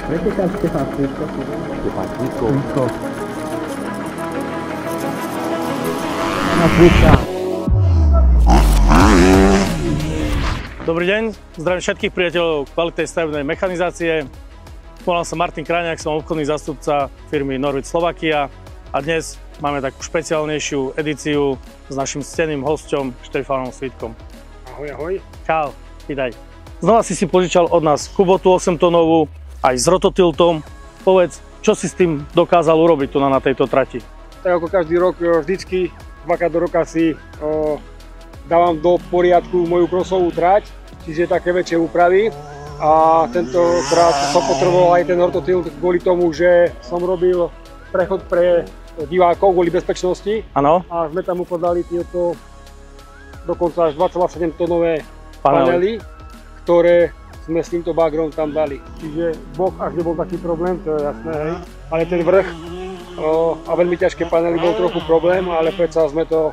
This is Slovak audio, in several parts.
Viete tam Štefán Svíčko? Štefán Svíčko. Dobrý deň, zdravím všetkých priateľov kvalitnej stavebnej mechanizácie. Volám sa Martin Krajňák, som obchodný zástupca firmy Norwit Slovakia a dnes máme takú špeciálnejšiu edíciu s našim ctenným hosťom Štefánom Svítkom. Ahoj, ahoj. Čau, vítaj. Znova si požičal od nás kubotu 8 tónovú, aj s rototiltom. Povedz, čo si s tým dokázal urobiť tu na tejto trati? Tak ako každý rok, vždycky dvakrát do roka si dávam do poriadku moju krosovú trať, čiže také väčšie úpravy. A tentokrát som potreboval aj ten rototilt kvôli tomu, že som robil prechod pre divákov kvôli bezpečnosti. Áno. A sme tam upodali tieto dokonca až 2,7 tónové panely, ktoré sme s týmto bagrom tam dali. Čiže bok až nebol taký problém, to je jasné, hej. Ale ten vrch a veľmi ťažké panely bol trochu problém, ale predsa sme to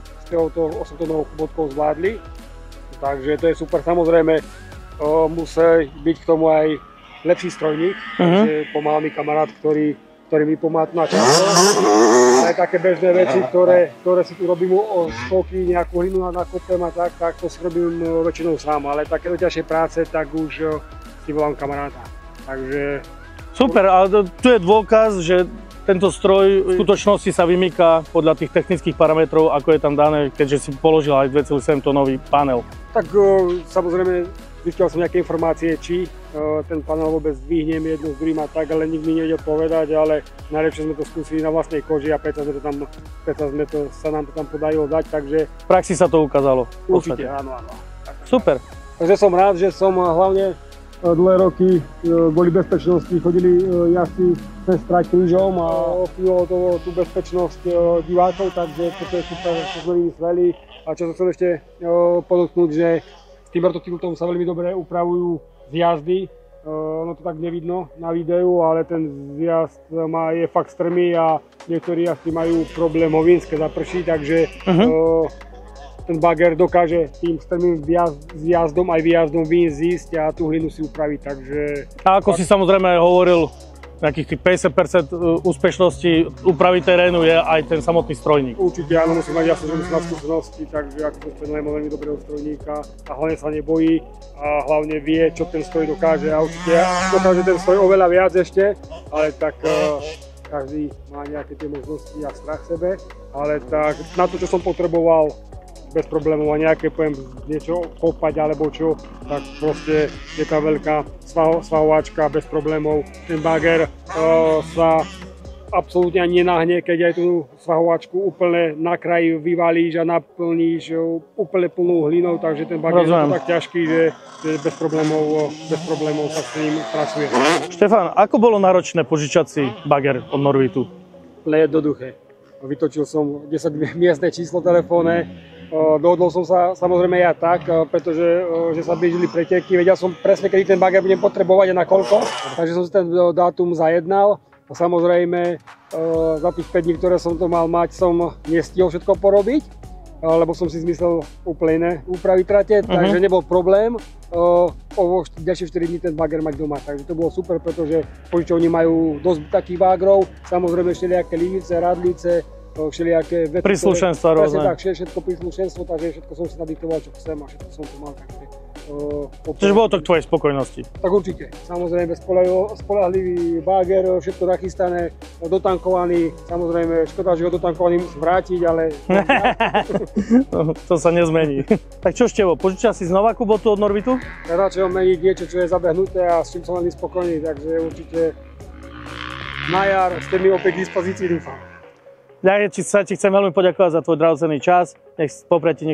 s touto 8-tónovou kubotkou zvládli. Takže to je super. Samozrejme musí byť k tomu aj lepší strojník, takže pomáha mi kamarát, ktorý mi pomáha na často. Ale také bežné veci, ktoré si tu robím o skoky, nejakú hlinu nakopem a tak to si robím väčšinou sám. Ale také ťažšie práce, tak už si volám kamaráta. Takže super, ale tu je dôkaz, že tento stroj v skutočnosti sa vymýka podľa tých technických parametrov, ako je tam dané, keďže si položil aj 2,7 tónový panel. Tak samozrejme zistil som nejaké informácie, či ten panel vôbec zdvihnem jedno s druhým a tak, ale nikto mi nevedel povedať, ale najlepšie sme to skúsili na vlastnej koži a preto sa nám to tam podarilo dať, takže v praxi sa to ukázalo. Určite, áno. Super. Takže som rád, že som hlavne dlhé roky kvôli bezpečnosti chodili jazdci cez trať krížom a ovplyvnilo tú bezpečnosť divákov, takže toto je super, čo sme vymysleli. A čo som chcel ešte podotknúť, že s tým rototiltom sa veľmi dobre upravujú zjazdy. Ono to tak nevidno na videu, ale ten zjazd je fakt strmý a niektorí jazdci majú problém ho vínske zaprší, takže ten bager dokáže tým strmým zjazdom aj výjazdom vín zísť a tú hlinu si upraviť, takže... A ako si samozrejme hovoril, nejakých tých 50% úspešnosti úpravy terénu je aj ten samotný strojník. Určite áno, musí mať jasné, že musí mať skúsenosti, takže ako to spomenul, má veľmi dobrého strojníka a hlavne sa nebojí a hlavne vie, čo ten stroj dokáže a určite dokáže ten stroj oveľa viac ešte, ale tak každý má nejaké tie možnosti a strach sebe, ale tak na to, čo som potreboval, bez problémov a nejaké, poviem, niečo kopať alebo čo, tak proste je tá veľká svahovačka bez problémov. Ten bager sa absolútne nenáhne, keď aj tú svahovačku úplne na kraji vyvalíš a naplníš úplne plnou hlinou, takže ten bager je tak ťažký, že bez problémov sa s ním pracuje. Štefán, ako bolo náročné požičať si bager od Norwitu? Úplne jednoduché. Vytočil som 10 miestne číslo telefónne. Dohodol som sa samozrejme ja tak, pretože že sa blížili preteky, vedel som presne, kedy ten bager budem potrebovať a na koľko, takže som si ten dátum zajednal. A samozrejme za tých 5 dní, ktoré som to mal mať, som nestihol všetko porobiť, lebo som si zmyslel úplne iné úpravy trate, takže nebol problém o ďalšie 4 dní ten bager mať doma, takže to bolo super, pretože požičovni majú dosť takých bagrov, samozrejme všelijaké línice, radlice, všelijaké veci, príslušenstva rôzne. Tak, všetko príslušenstvo, takže všetko som si nadiktoval, čo chcem a všetko som to mal. Čiže bolo to k tvojej spokojnosti? Tak určite. Samozrejme spoľahlivý bager, všetko nachystané, dotankovaný. Samozrejme, škoda, že ho dotankovaný musím vrátiť, ale... To sa nezmení. Tak čo Števo, požičal si znova kubotu od Norwitu? Ja radšej ho meniť niečo, čo je zabehnuté a s čím som veľmi spokojný, takže určite na jar ste mi opäť k dispozícii, dúfam. Ja ti chcem veľmi poďakovať za tvoj drahocenný čas. Nech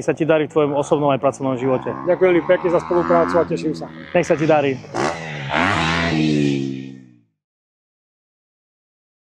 sa ti darí v tvojom osobnom aj pracovnom živote. Ďakujem veľmi pekne za spoluprácu a teším sa. Nech sa ti darí.